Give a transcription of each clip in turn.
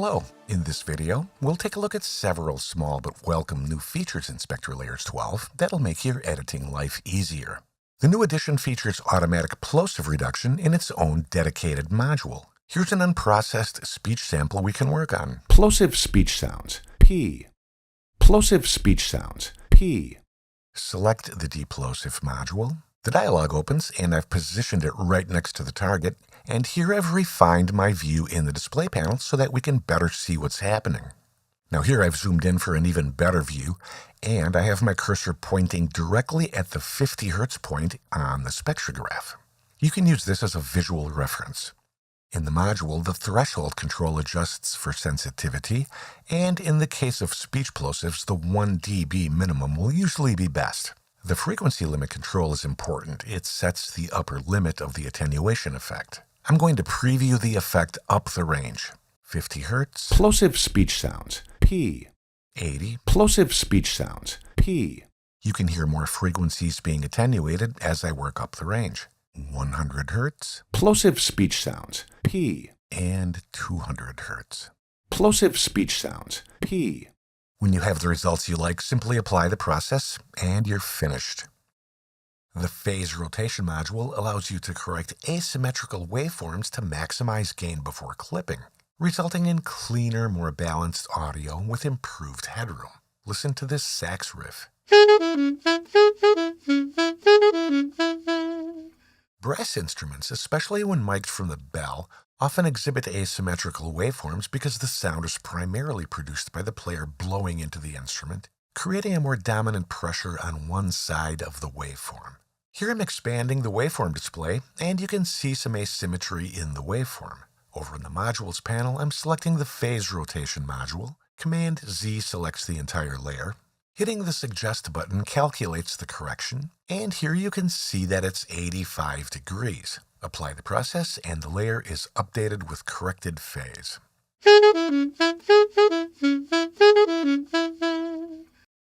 Hello, in this video, we'll take a look at several small but welcome new features in SpectraLayers 12 that'll make your editing life easier. The new addition features automatic plosive reduction in its own dedicated module. Here's an unprocessed speech sample we can work on. Plosive speech sounds, P. Plosive speech sounds, P. Select the DePlosive module. The dialog opens and I've positioned it right next to the target, and here I've refined my view in the display panel so that we can better see what's happening. Now here I've zoomed in for an even better view, and I have my cursor pointing directly at the 50 Hertz point on the spectrograph. You can use this as a visual reference. In the module, the threshold control adjusts for sensitivity, and in the case of speech plosives, the 1 dB minimum will usually be best. The frequency limit control is important. It sets the upper limit of the attenuation effect. I'm going to preview the effect up the range. 50 Hertz. Plosive speech sounds, P. 80. Plosive speech sounds, P. You can hear more frequencies being attenuated as I work up the range. 100 Hertz. Plosive speech sounds, P. And 200 Hertz. Plosive speech sounds, P. When you have the results you like, simply apply the process, and you're finished. The phase rotation module allows you to correct asymmetrical waveforms to maximize gain before clipping, resulting in cleaner, more balanced audio with improved headroom. Listen to this sax riff. Brass instruments, especially when mic'd from the bell, often exhibit asymmetrical waveforms because the sound is primarily produced by the player blowing into the instrument, creating a more dominant pressure on one side of the waveform. Here I'm expanding the waveform display, and you can see some asymmetry in the waveform. Over in the Modules panel, I'm selecting the Phase Rotation module. Command-Z selects the entire layer. Hitting the Suggest button calculates the correction, and here you can see that it's 85 degrees. Apply the process, and the layer is updated with corrected phase.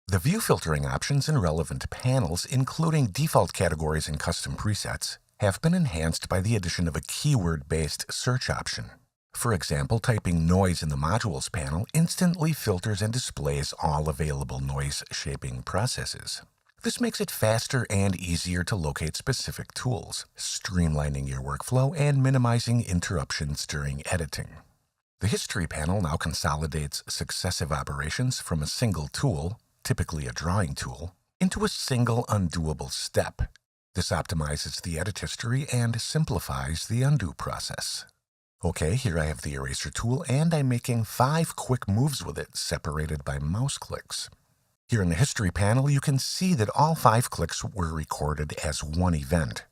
The view filtering options in relevant panels, including default categories and custom presets, have been enhanced by the addition of a keyword-based search option. For example, typing noise in the Modules panel instantly filters and displays all available noise shaping processes. This makes it faster and easier to locate specific tools, streamlining your workflow and minimizing interruptions during editing. The History panel now consolidates successive operations from a single tool, typically a drawing tool, into a single undoable step. This optimizes the edit history and simplifies the undo process. Okay, here I have the eraser tool, and I'm making 5 quick moves with it, separated by mouse clicks. Here in the History panel, you can see that all 5 clicks were recorded as one event.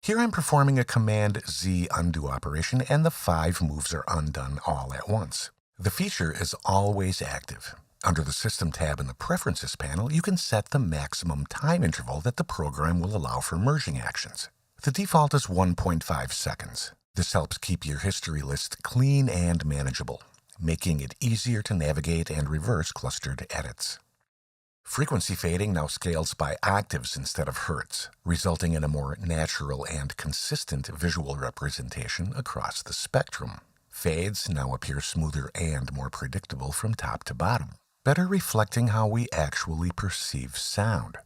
Here I'm performing a Command-Z undo operation, and the 5 moves are undone all at once. The feature is always active. Under the System tab in the Preferences panel, you can set the maximum time interval that the program will allow for merging actions. The default is 1.5 seconds. This helps keep your history list clean and manageable, making it easier to navigate and reverse clustered edits. Frequency fading now scales by octaves instead of hertz, resulting in a more natural and consistent visual representation across the spectrum. Fades now appear smoother and more predictable from top to bottom, better reflecting how we actually perceive sound.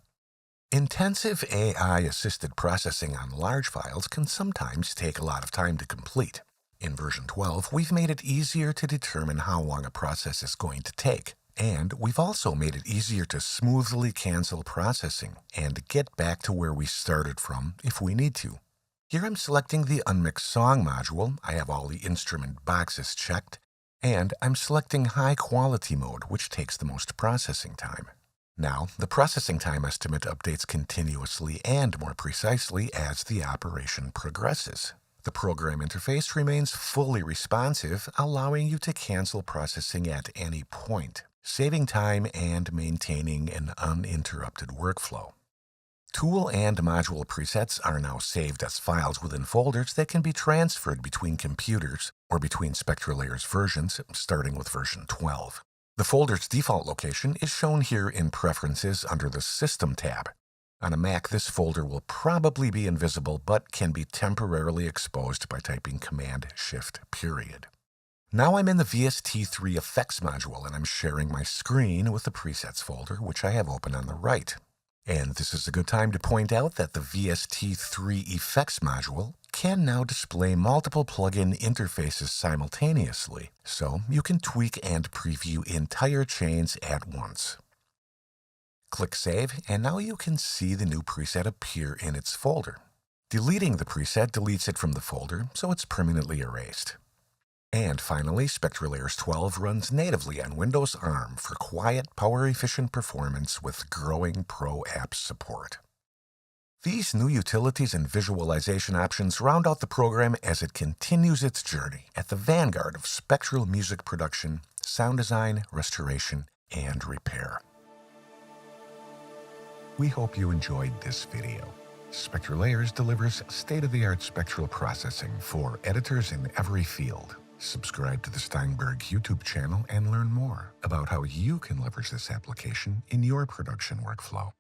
Intensive AI-assisted processing on large files can sometimes take a lot of time to complete. In version 12, we've made it easier to determine how long a process is going to take. And we've also made it easier to smoothly cancel processing and get back to where we started from if we need to. Here I'm selecting the Unmixed Song module. I have all the instrument boxes checked, and I'm selecting High Quality mode, which takes the most processing time. Now, the processing time estimate updates continuously and more precisely as the operation progresses. The program interface remains fully responsive, allowing you to cancel processing at any point, saving time and maintaining an uninterrupted workflow. Tool and module presets are now saved as files within folders that can be transferred between computers or between SpectraLayers versions, starting with version 12. The folder's default location is shown here in Preferences under the System tab. On a Mac, this folder will probably be invisible but can be temporarily exposed by typing Command-Shift-. Now I'm in the VST3 Effects module and I'm sharing my screen with the Presets folder, which I have open on the right. And this is a good time to point out that the VST3 Effects module can now display multiple plugin interfaces simultaneously, so you can tweak and preview entire chains at once. Click Save, and now you can see the new preset appear in its folder. Deleting the preset deletes it from the folder, so it's permanently erased. And finally, SpectraLayers 12 runs natively on Windows ARM for quiet, power-efficient performance with growing Pro Apps support. These new utilities and visualization options round out the program as it continues its journey at the vanguard of spectral music production, sound design, restoration, and repair. We hope you enjoyed this video. SpectraLayers delivers state-of-the-art spectral processing for editors in every field. Subscribe to the Steinberg YouTube channel and learn more about how you can leverage this application in your production workflow.